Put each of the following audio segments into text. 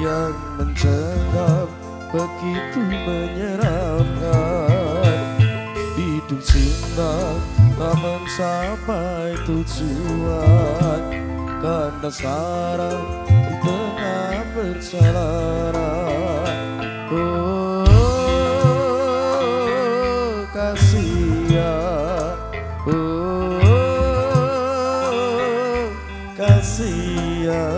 yang mencengkam begitu menyeramkan. Hidup cinta namun sampai tujuan, karena sekarang di tengah perjalanan. Oh kasihan, oh kasihan.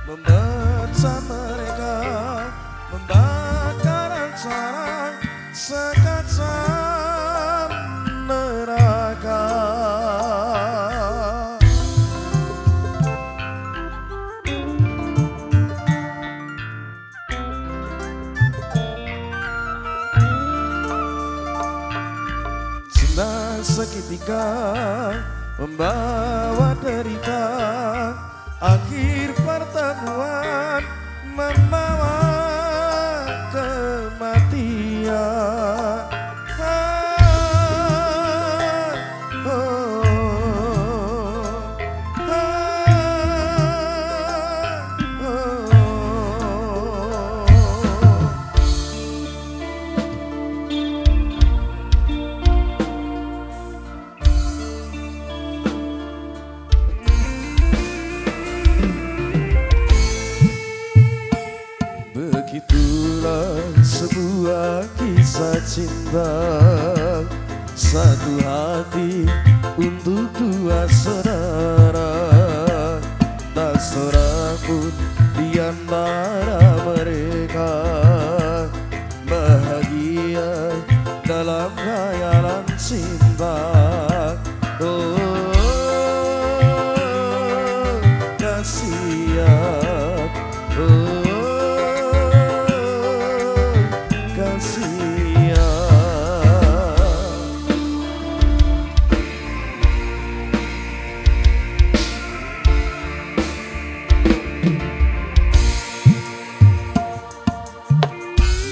Membaca mereka membakar acara sekacam neraka. Cinta seketika membawa derita, akhir pertemuan membawa kematian. Begitulah sebuah kisah cinta, satu hati untuk dua saudara. Tak seorang pun di antara mereka bahagia dalam khayalan cinta. Oh kasihan, oh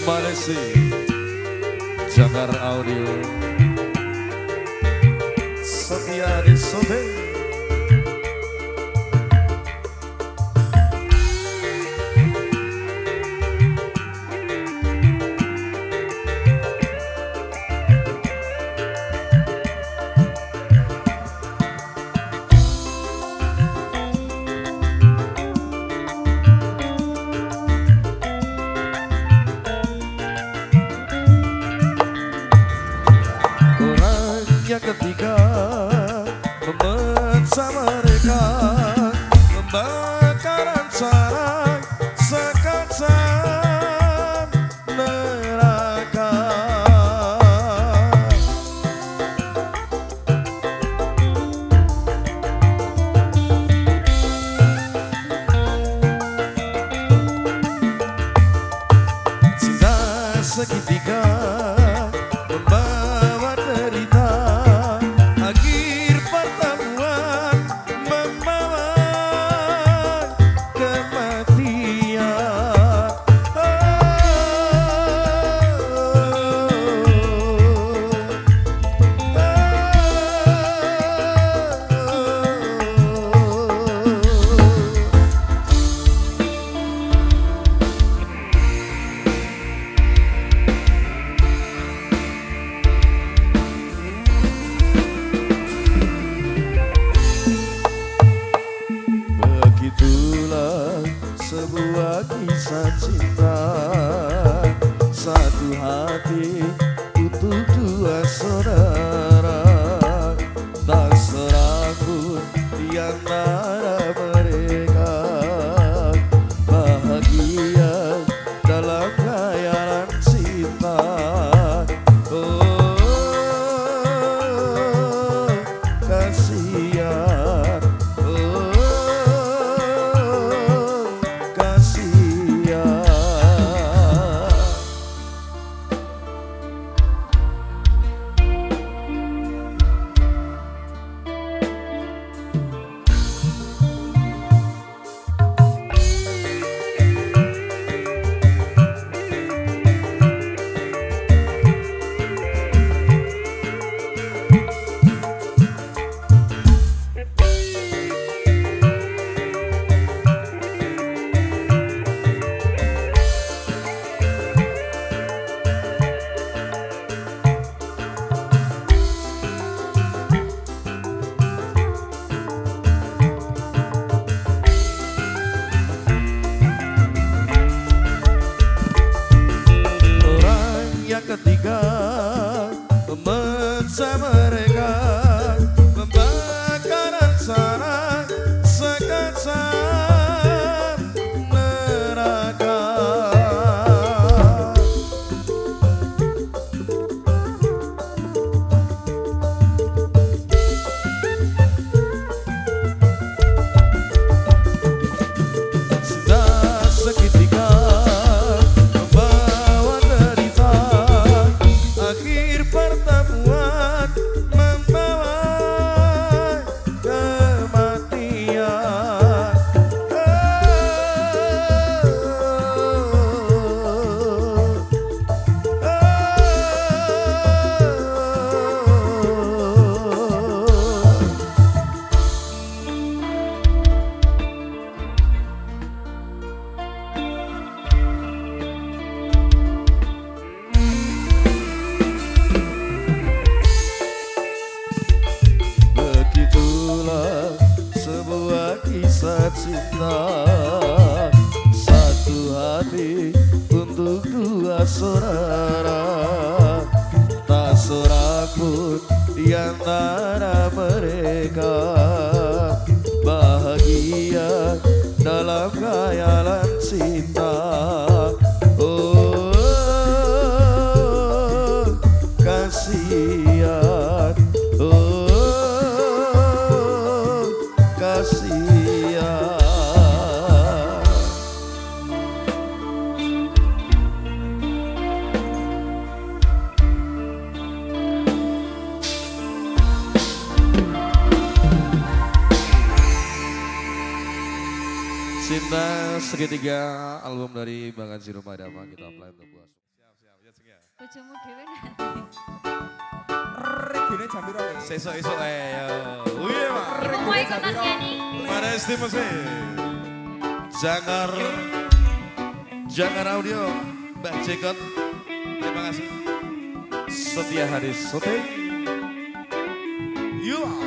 Malaysia, Jakarta Audio, Setia di Sobe. Ketika memecah mereka membakar acara sekacam neraka. Cinta seketika membawa derita, akhir pertemuan membawa kematian. Begitulah sebuah kisah cinta, satu hati untuk dua saudara. Tak seorang pun di antara kasihan, oh kasihan. Ketiga memecah mereka, membakar rencana sekaca neraka. Sudah seketika pertemuan membawa kematian. Begitulah sebuah kisah cinta, satu hati untuk dua saudara. Tak seorang pun di antara mereka bahagia dalam khayalan cinta. Oh, kasihan, oh kasihan. Cinta Segitiga, album dari Bang Anji Rumadama, kita apply untuk buat. Siap, ya Ceng ya. Bojomu dhewe nanti. Regine jam piro? Sesuk-esuk ayo. Uye, Pak. Mau ikutan nyanyi? Pada estimasi. Jangan audio, Mbak Jekot. Terima kasih. Setia Hadis Syuting. Yuk.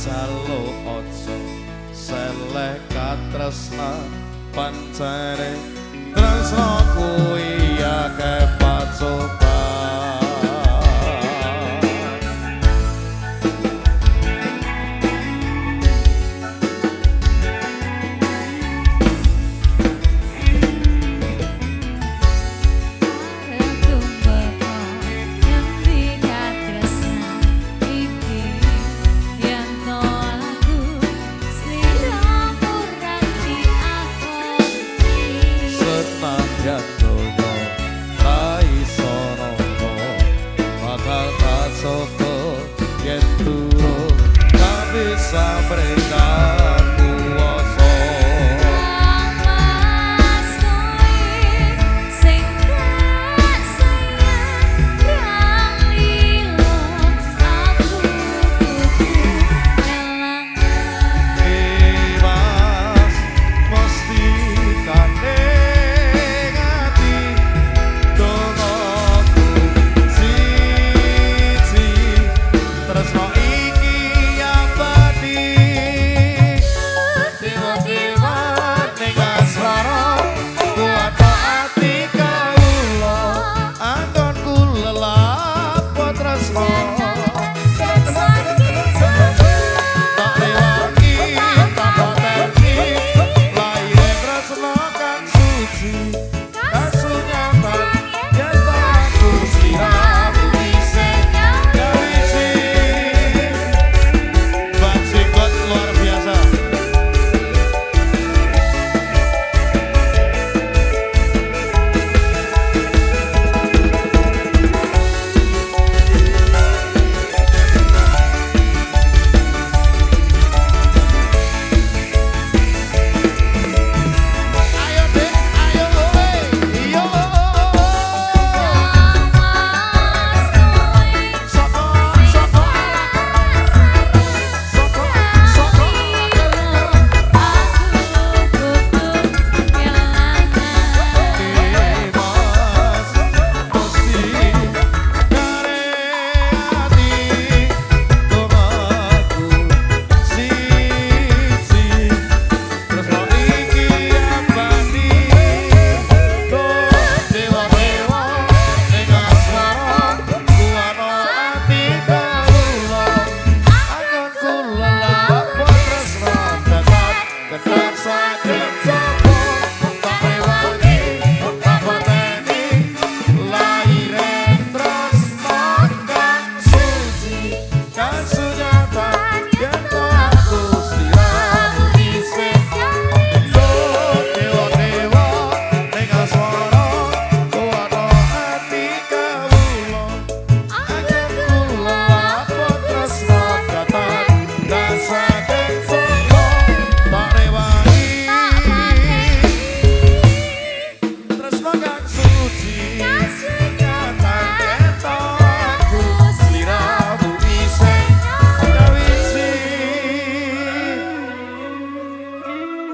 jaluk ojo seleh katresna pancene tresna kuwi akeh pacoban senadyan donya ra iso nampa bakal kacoba yen durung kabisa mereka kuwasa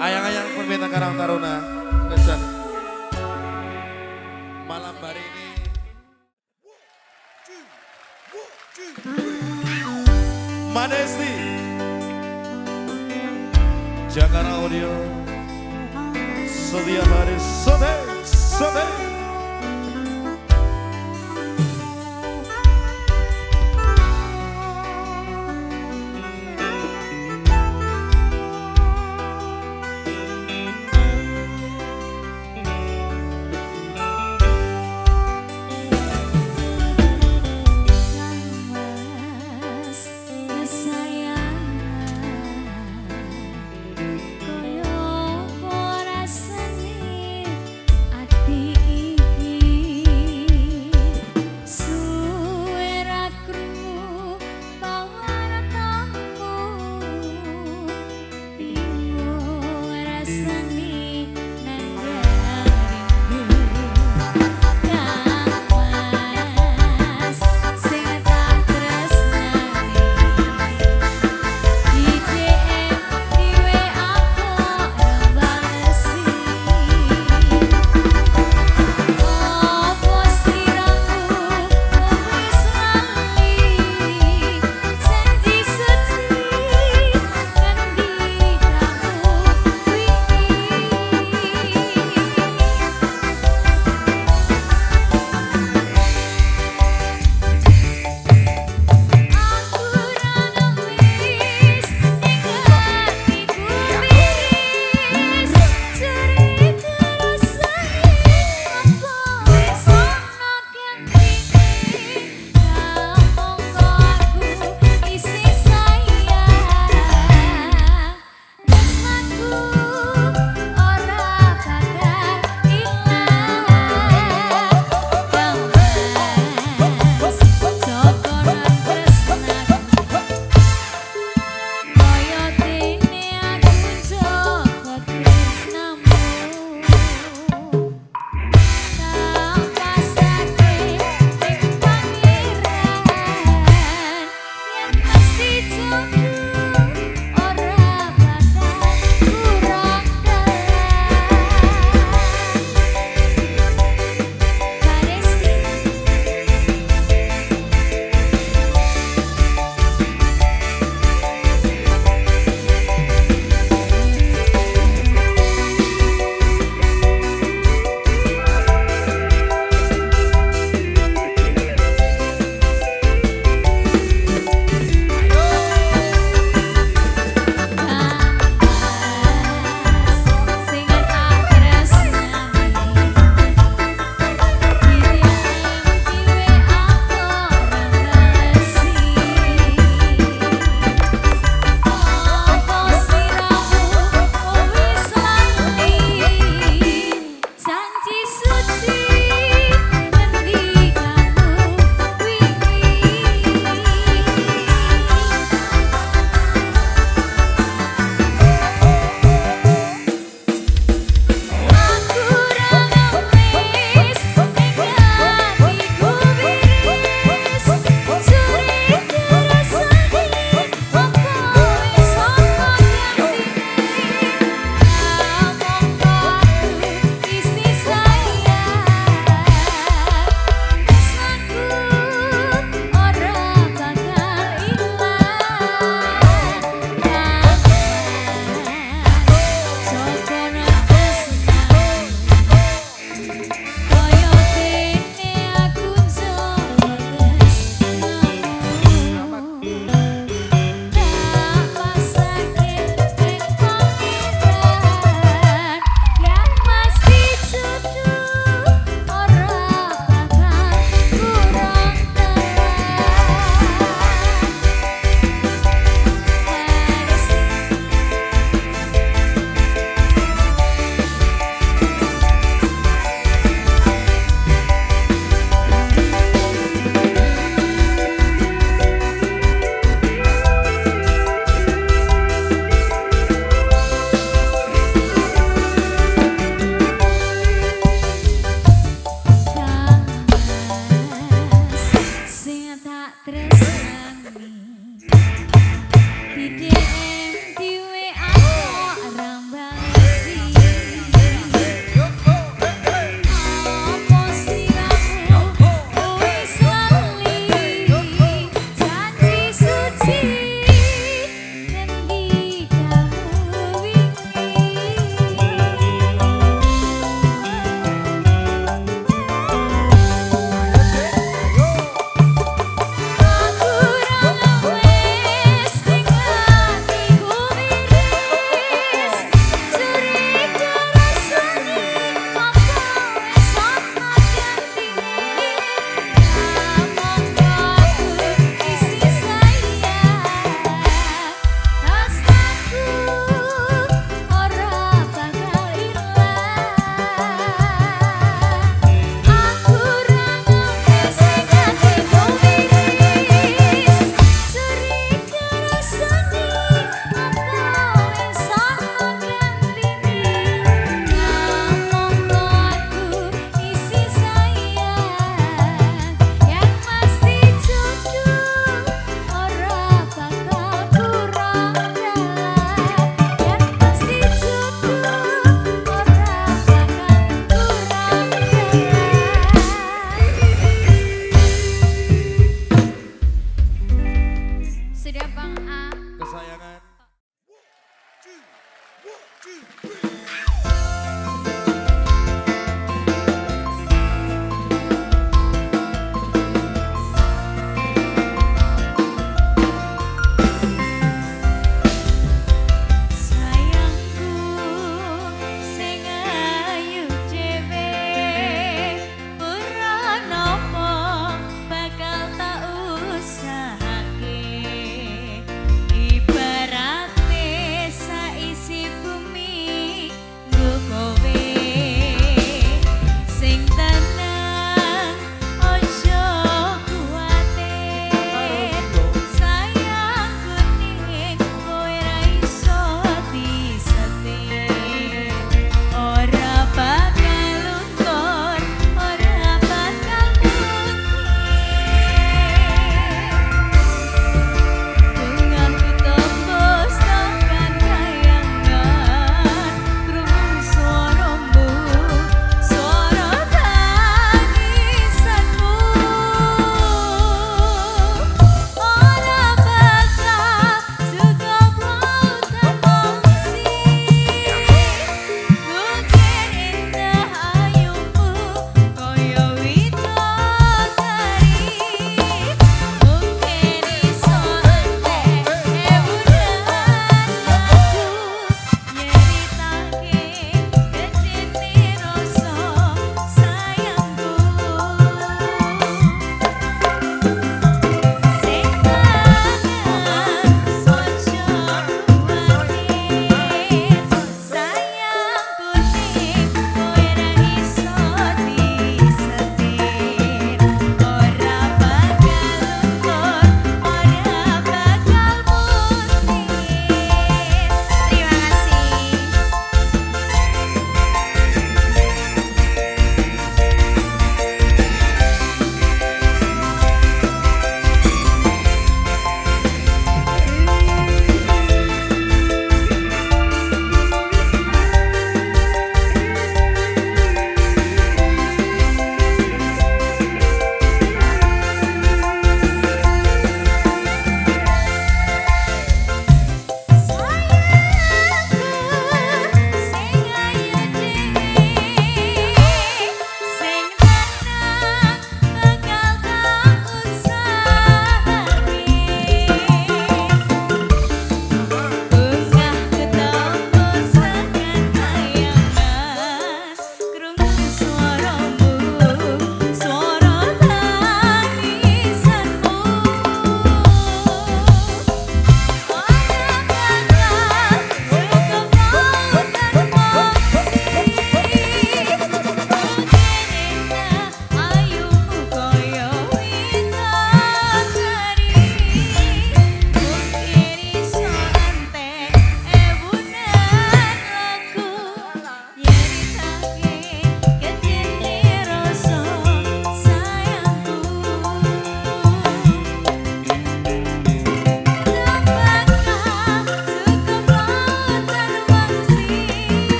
ayang-ayang perbintang Karang Taruna dan malam hari ini Madesti Jakarta Audio setiap hari Sote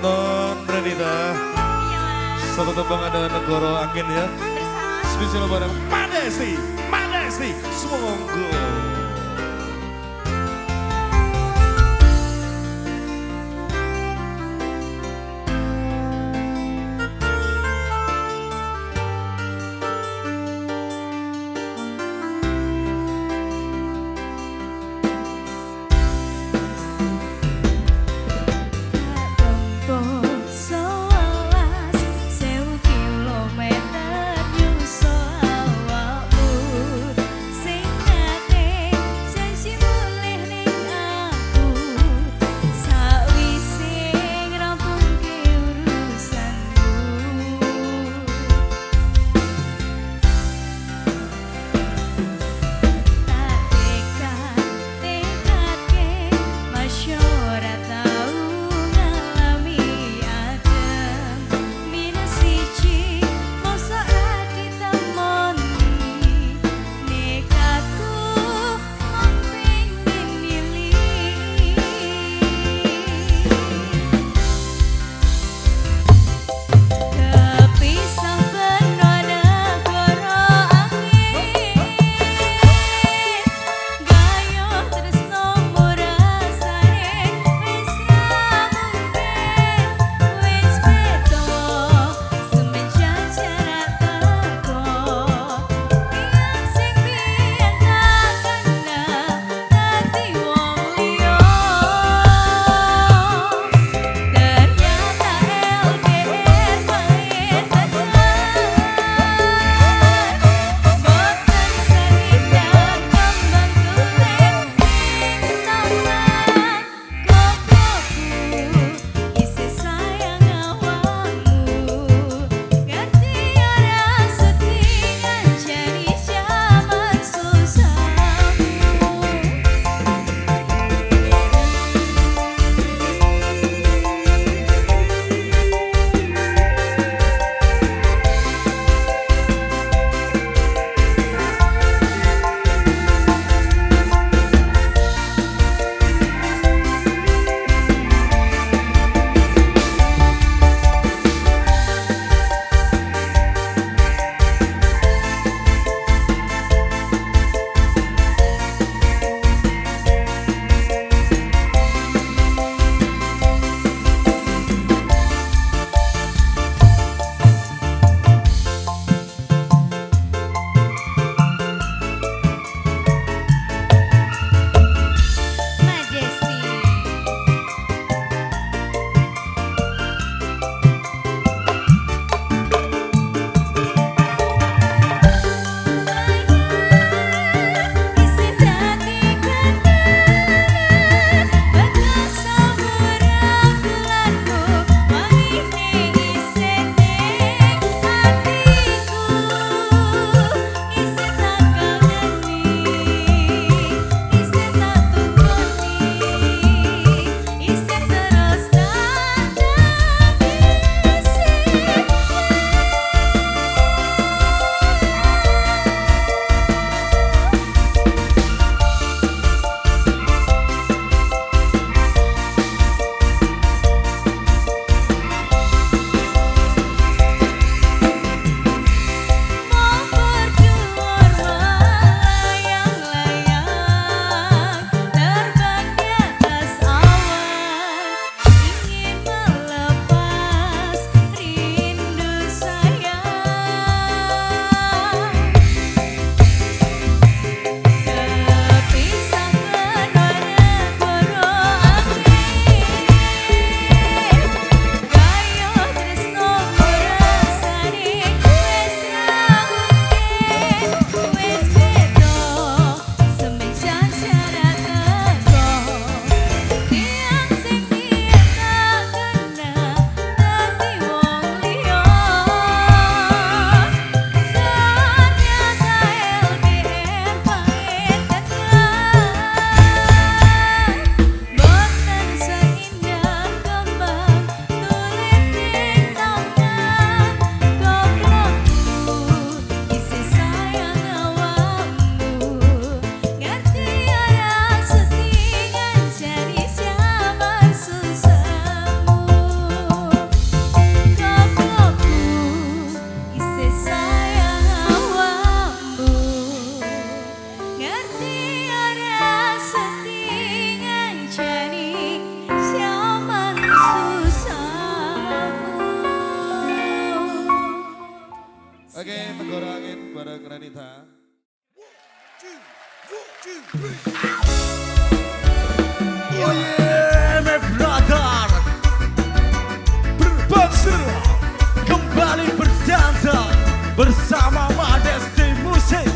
Non Renita, Iya mas. satu tebang ada negoro angin ya. Bersama. Spesial bareng Madesti, Madesti, Semonggo. Kilometer nyusul awakmu sing Oh yeah, my brother. Berbangsa kembali berdansa bersama Modesty Musik.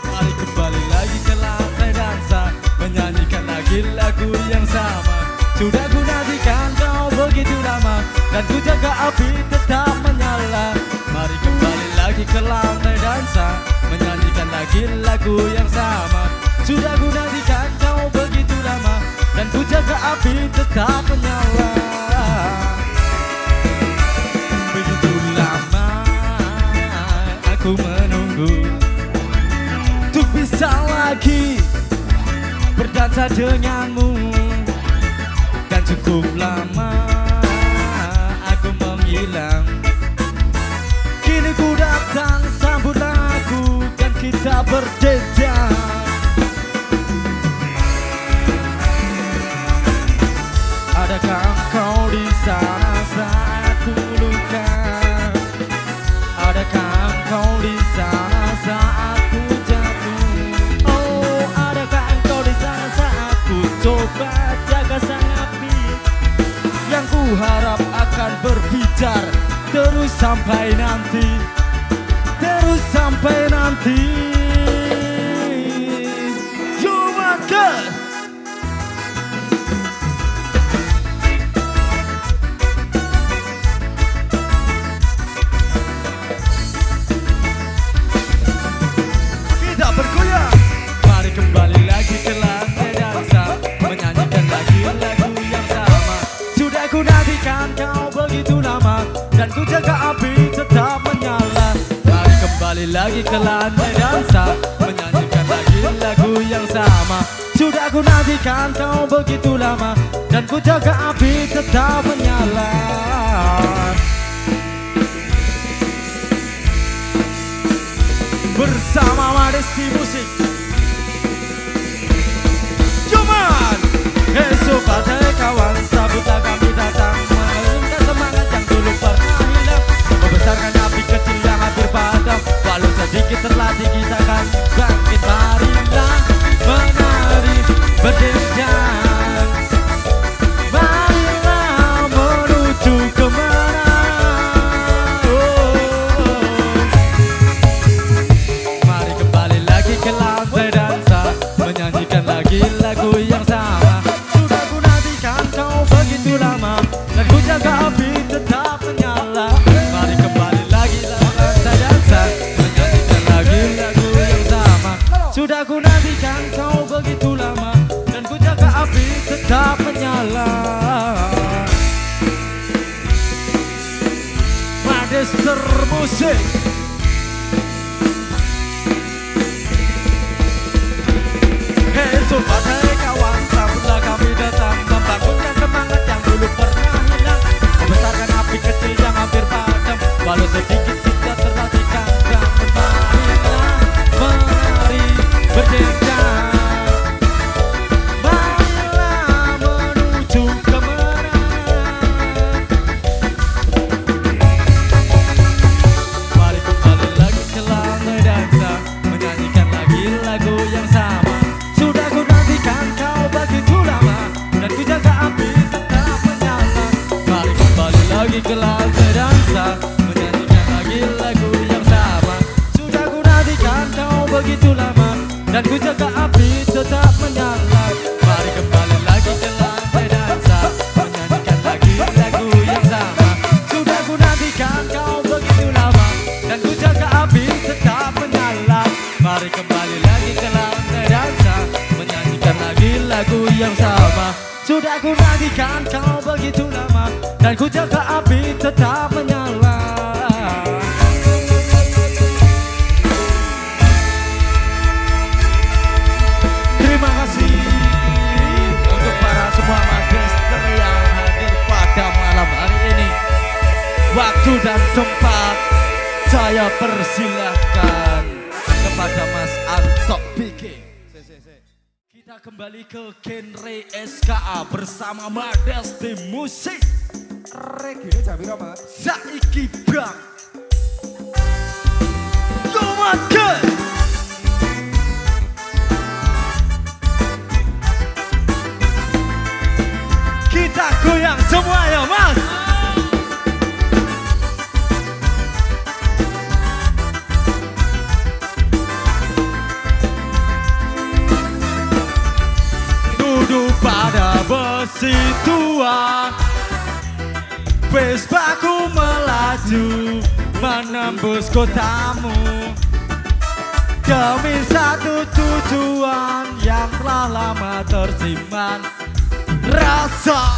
Mari kembali lagi ke lantai dansa, menyanyikan lagi lagu yang sama. Sudah ku nantikan kau begitu lama, dan ku jaga api tetap menyala. Mari kembali lagi ke lantai dansa, menyanyikan lagi lagu yang sama. Sudah ku nantikan kau begitu lama, dan ku jaga api tetap menyala. Begitu lama aku menunggu untuk bisa lagi berdansa denganmu. Dan cukup lama aku menghilang, kini ku datang sambut aku dan kita berjejak. Adakah engkau di sana saat ku luka? Adakah engkau di sana saat ku jatuh? Oh, adakah engkau di sana saat ku coba jaga sang api yang ku harap akan berbicara terus sampai nanti, terus sampai nanti. You want good? Kita bergoyang. Mari kembali lagi ke lantai dansa, menyanyikan lagi lagu yang sama. Sudah ku nantikan kau begitu lama, dan ku jaga api tetap menyala. Mari kembali lagi ke lantai dansa, menyanyikan lagi lagu yang sama. Sudah ku nantikan kau begitu lama, dan ku jaga api tetap menyala. Bersama Modesty Musik. Cuman esok pada kawan, sabutlah kami datang, mengalirkan semangat yang dulu pernah hilang, membesarkan api kecil yang hampir padam. Walau sedikit terlatih kita akan bangkit. Marilah menari berjenjang, marilah menuju kemenangan. Mari kembali lagi ke lantai dansa, menyanyikan lagi lagu yang sama. Sudah ku nantikan kau begitu lama, dan ku jaga api tetap menyala. Mari kembali lagi ke lantai dansa, menyanyikan lagi lagu yang sama. Sudah ku nantikan kau begitu lama, dan ku jaga api tetap menyala. Modesty Musik. Sobat hai kawan, sambutlah kami datang, membangunkan semangat yang dulu pernah hilang, membesarkan api kecil yang hampir padam. Walau sedikit kita terlatihkan, bangun marilah menari berjenjang, marilah menuju kemenangan. Mari kembali lagi ke lantai dansa, menyanyikan lagi lagu yang sama. Sudah ku nantikan kau begitu lama, dan ku jaga api tetap menyala. Mari kembali lagi ke lantai dansa, menyanyikan lagi lagu yang sama. Sudah ku nantikan kau begitu lama, dan ku jaga api tetap menyala. Mari kembali lagi ke lantai dansa, menyanyikan lagi lagu yang sama. Sudah ku nantikan kau begitu lama, dan ku jaga api tetap menyala. Mari kembali lagi ke lantai dansa, menyanyikan lagi lagu yang sama. Sudah ku nantikan kau begitu lama, dan ku jaga api tetap menyala. Terima kasih untuk para semua Modester yang hadir pada malam hari ini. Waktu dan tempat saya persilahkan kepada Mas Anto Biking. Kita kembali ke genre SKA bersama Modesty Musik. Reggae Jabira Mas. Saiki bang, go on good. masih tua, Vespaku melaju menembus kotamu demi satu tujuan yang telah lama tersimpan. Rasa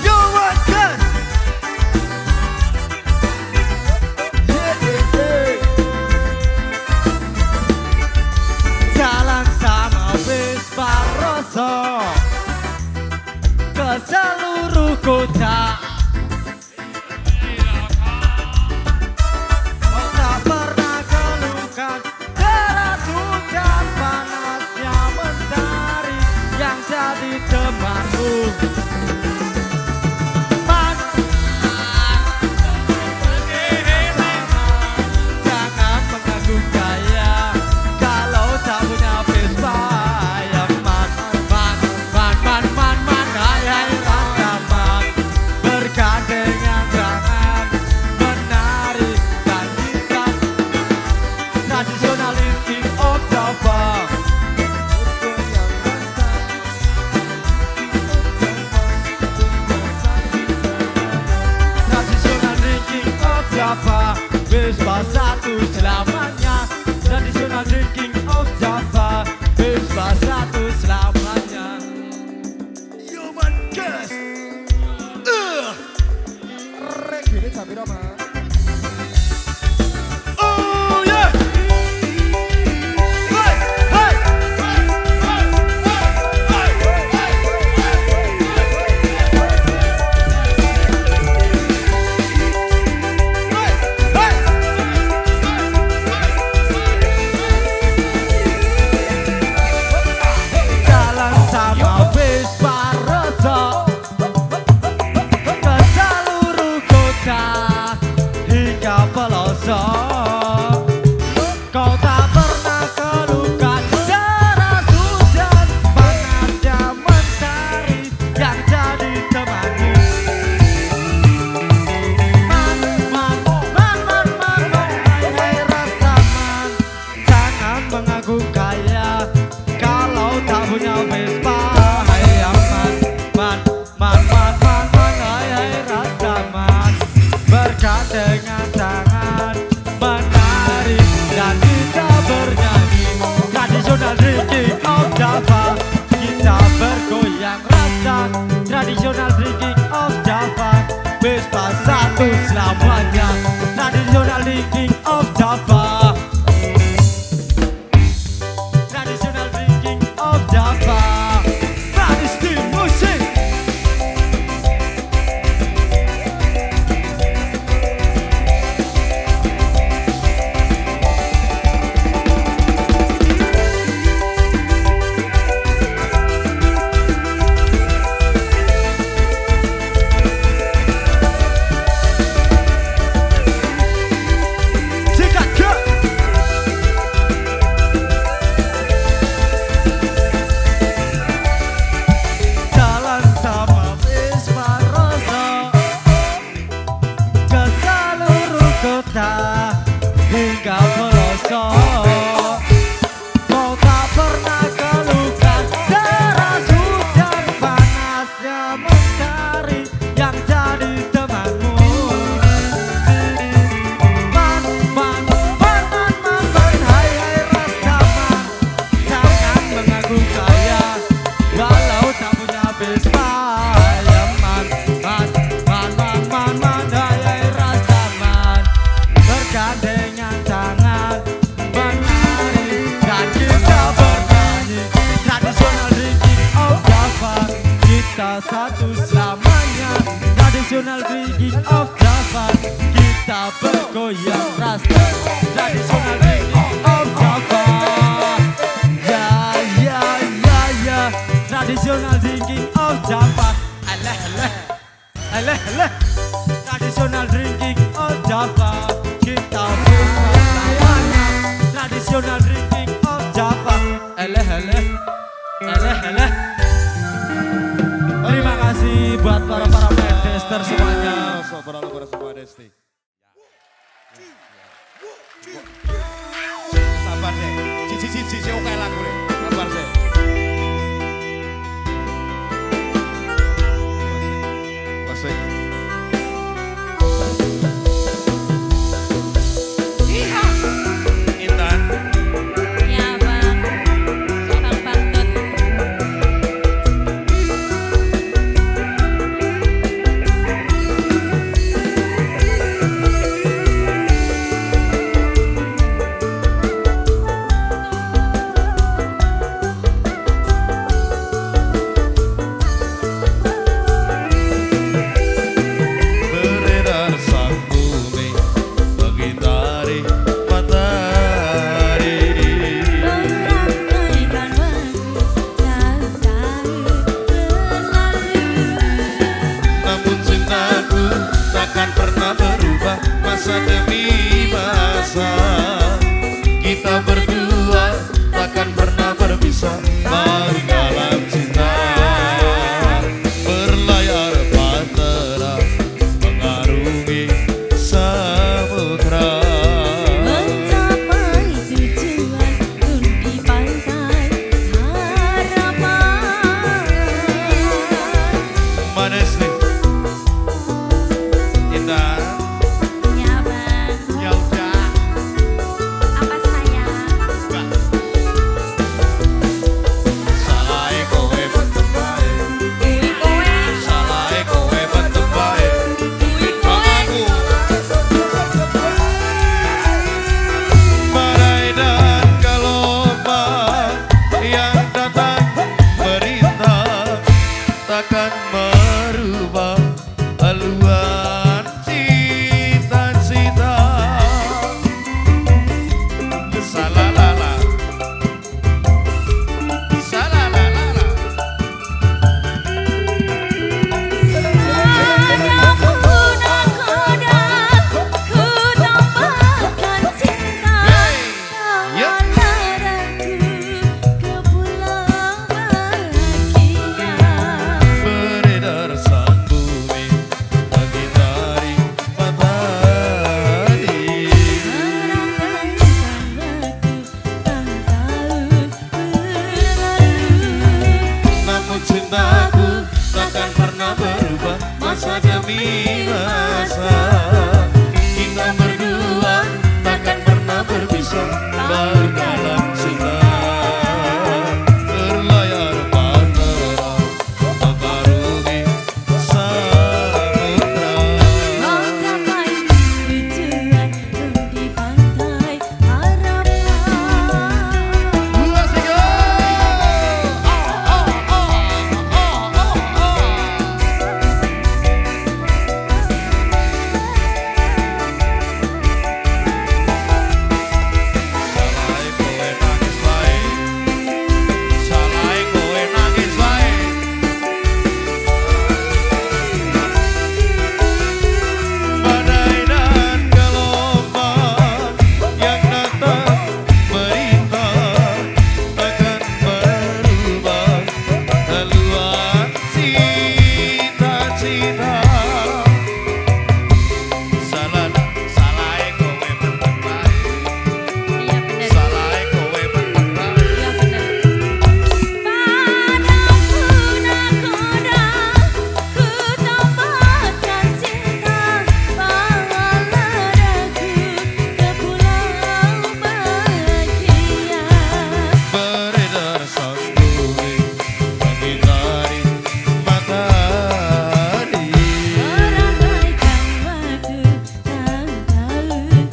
you want this. Jalan sama Vespa Rosso ke seluruh kota. Kau tak pernah keluhkan deras hujan panasnya mentari yang jadi temanmu. Jangan mengaku kaya kalau tak punya Vespa. Yang man, hai hai rasa man, bergandengan tangan menari dan kita tradisional King of Java. Tradisional King of Java, Vespa satu selamanya. Tradisional King of Java, Vespa satu selamanya. Human Guest. Reggae jam piro, Mas? Oh yeah. Hey, hey. Jalan sama Vespa Rosso ke seluruh kota hingga pelosok. Kau tak pernah keluhkan deras hujan panasnya mentari yang jadi temanmu. Hai hai rasa man, jangan mengaku kaya kalau tak punya Vespa. Hai aman, hai hai rasa man, bergandengan tangan menari dan kita bernyanyi. Tradisional drinking of Java, kita bergoyang rasa. Tradisional drinking of Java, Vespa satu selamanya. Tradisional drinking of Java, tradisional drinking of Java. Tradisi musik. Sikat ke. Jalan sama Vespa Rosso ke seluruh kota hingga pelosok. Kau tak pernah keluhkan deras hujan panasnya mentari yang jadi temanmu. Hai hai rasa man, jangan mengaku kaya walau tak punya Vespa. Ya man, hai hai rasa man, bergandengan tangan menari dan kita bernyanyi. Tradisional drinking of Java, kita satu selamanya. Tradisional drinking of Java, kita bergoyang rasa. Tradisional drinking of Java, ya ya ya ya. Tradisional drinking of Java, alah alah alah alah. Tradisional drinking of Java, kita bergoyang. Tradisional drinking of Java, alah alah alah alah. Terima kasih buat para medester semuanya. Para semua Desti. Sabar deh, cici oke lagu deh. Sabar Masih. Intan. Ya bang, bang Bangdut. Beredar sang bumi mengitari matahari. Meramaikan waktu tahun-tahun berlalu. Namun cintaku takkan pernah berubah masa demi masa. Kita berdua takkan pernah berpisah baru dalam cinta. Berlayar bahtera mengarungi samudra. Mencapai tujuan pun di pantai harapan. Manis nih Intan. Ya bang, Ya udah. apa sayang? Salah kowe bentem bae. Kui kowe, Salah kowe bentem bae. kui kowe. Badai dan gelombang yang datang merintah takkan merubah haluan cita-cita. Salalala, salalala. Padamu nakoda ku tambahkan cinta. Ya. Laraku ke pulau bahagia. Beredar sang bumi mengitari matahari. Namun cintaku takkan pernah berubah masa demi masa. Kita berdua takkan pernah berpisah baru dalam cinta. Berlayar bahtera mengarungi samudra. Mencapai tujuan di pantai harapan. Let's go! Salai kowe nangis wae. Badai dan gelombang yang datang merintah takkan berubah haluan cita-cita. Salai kowe bentem bae. Iya bener. Salai kowe bentem bae. Iya bener. Padamu nakoda ku tambahkan cinta. Bawa laraku ke pulau bahagia. Beredar sang bumi mengitari matahari. Meramaikan waktu tahun-tahun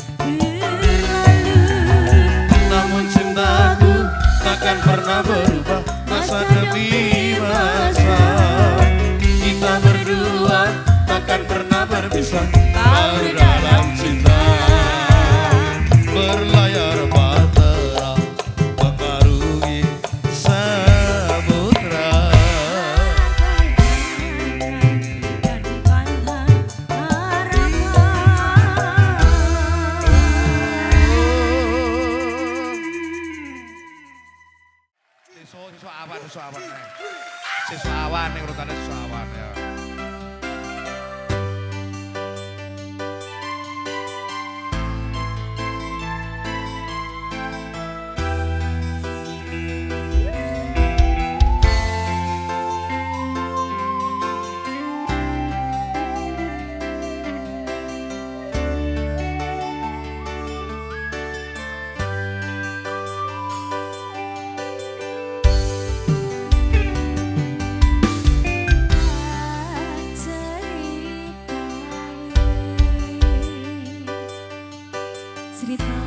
berlalu. Namun cintaku takkan pernah berubah masa demi masa. Kita berdua takkan pernah berpisah baru dalam cinta. Berlayar bahtera mengarungi samudra. Dan di pantai harapan. Siswa awan. Siswa awan nih urutannya siswa awan ya.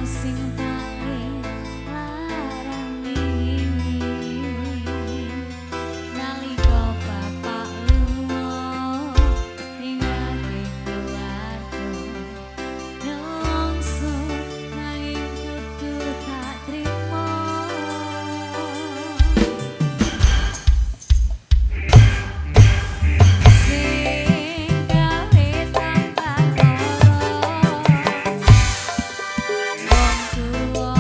sing paling larang ini nalika bapak lunga ninggalke keluarga nongso nanging kudu tak trimo sing gawe tambah lara wong tuwa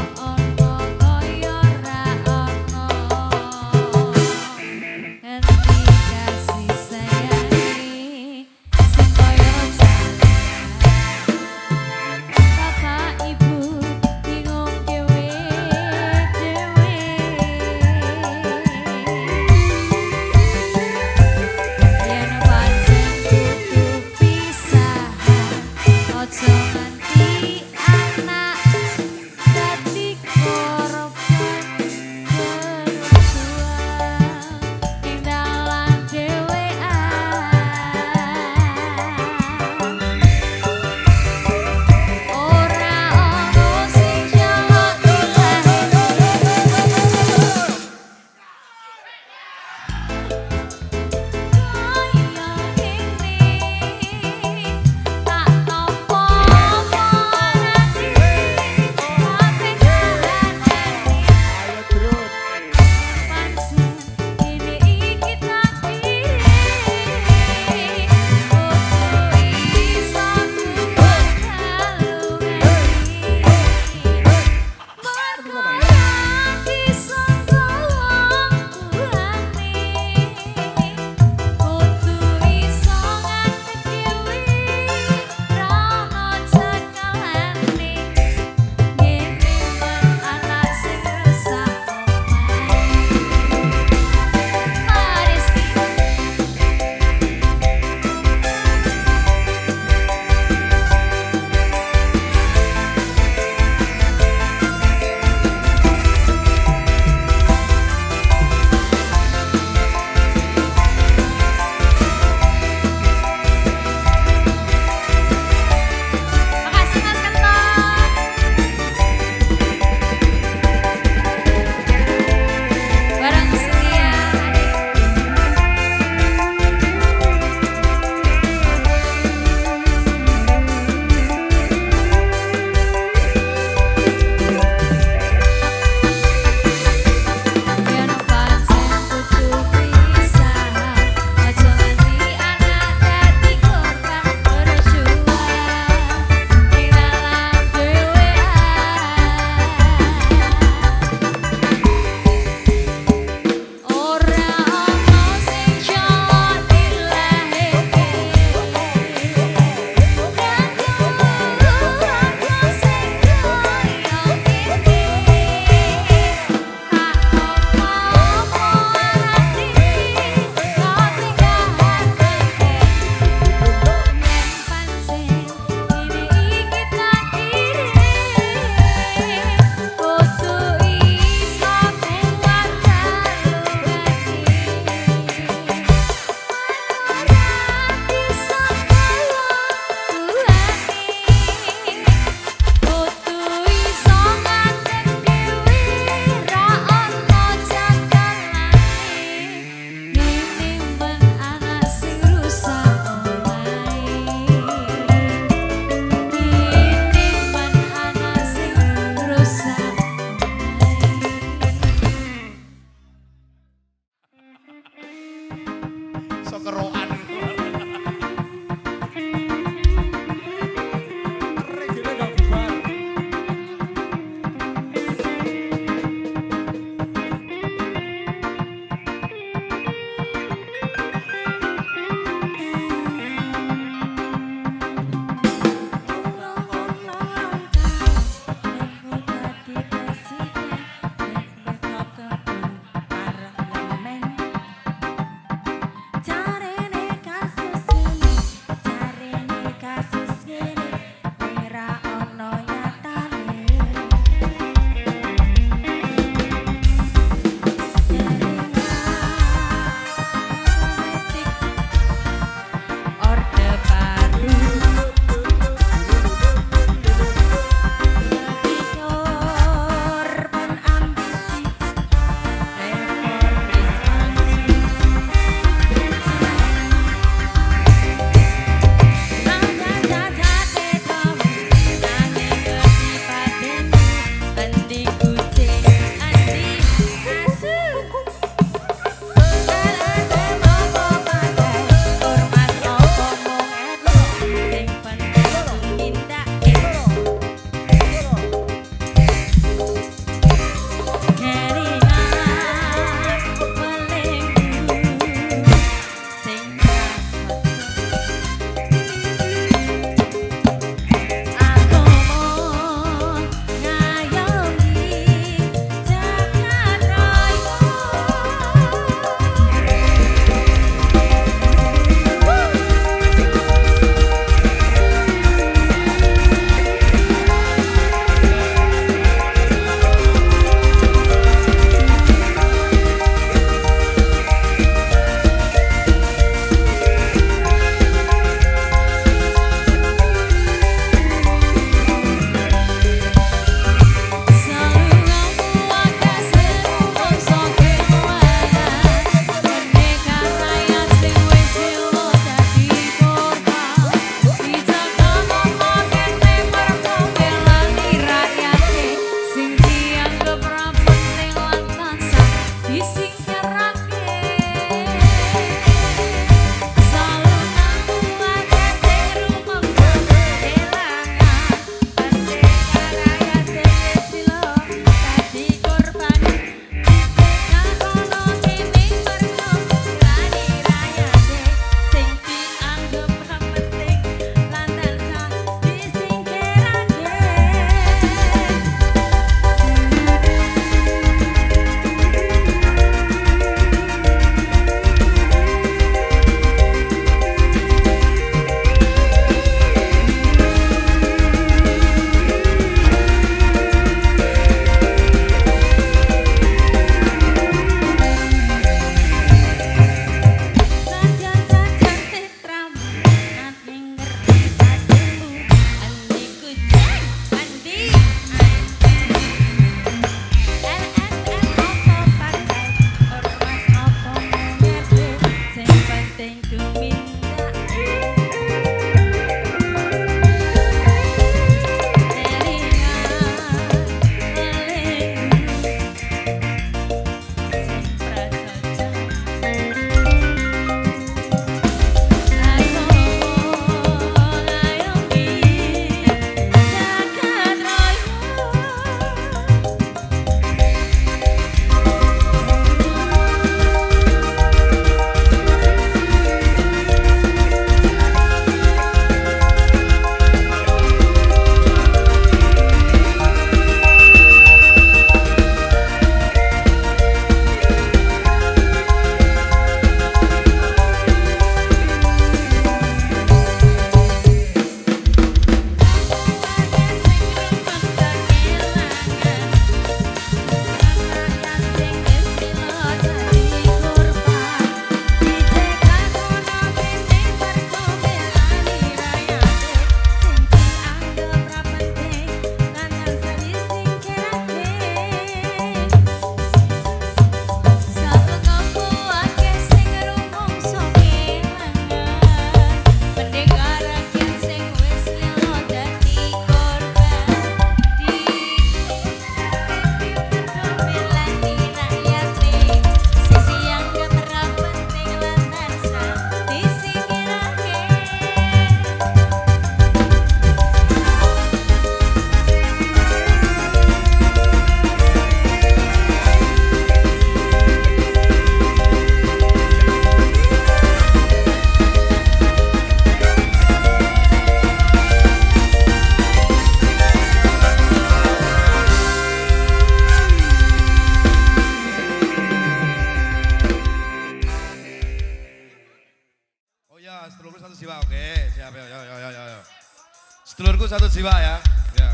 Dulurku satu jiwa ya. Ya.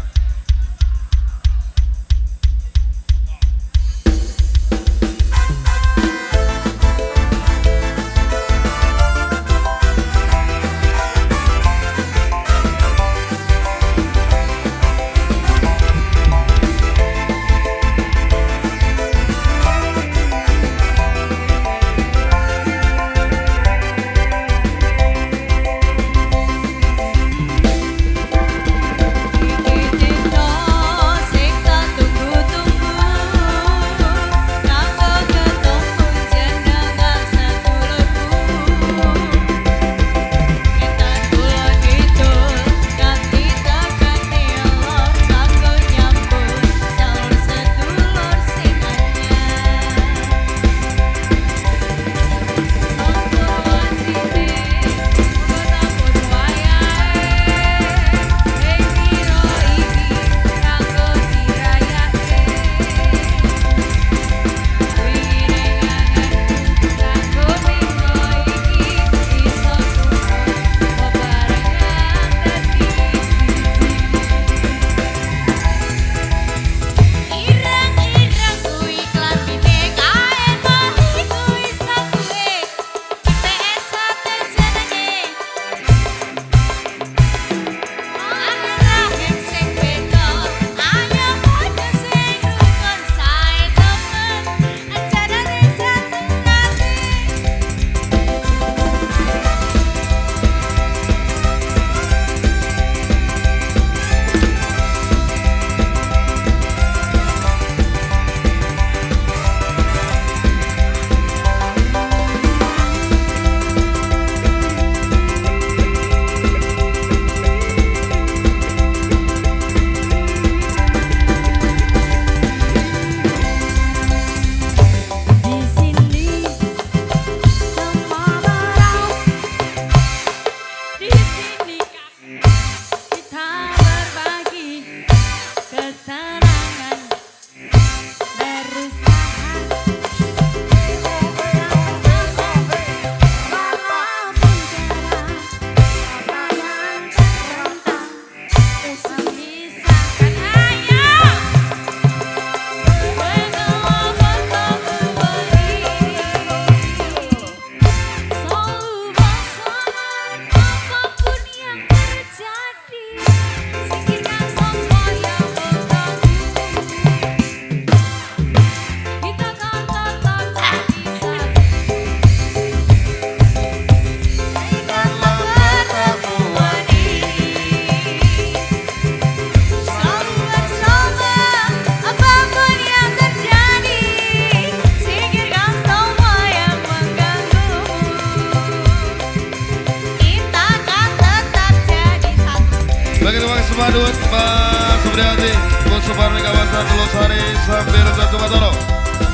Madun, Pak Supriyati, Bu Suparni kawasan Telosari, Sambil Jatuh Matoro,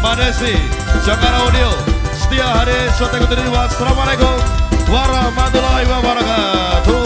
Madesi, Jakarta Audio, Setia Hari, Syuting Utri, wassalamualaikum warahmatullahi wabarakatuh.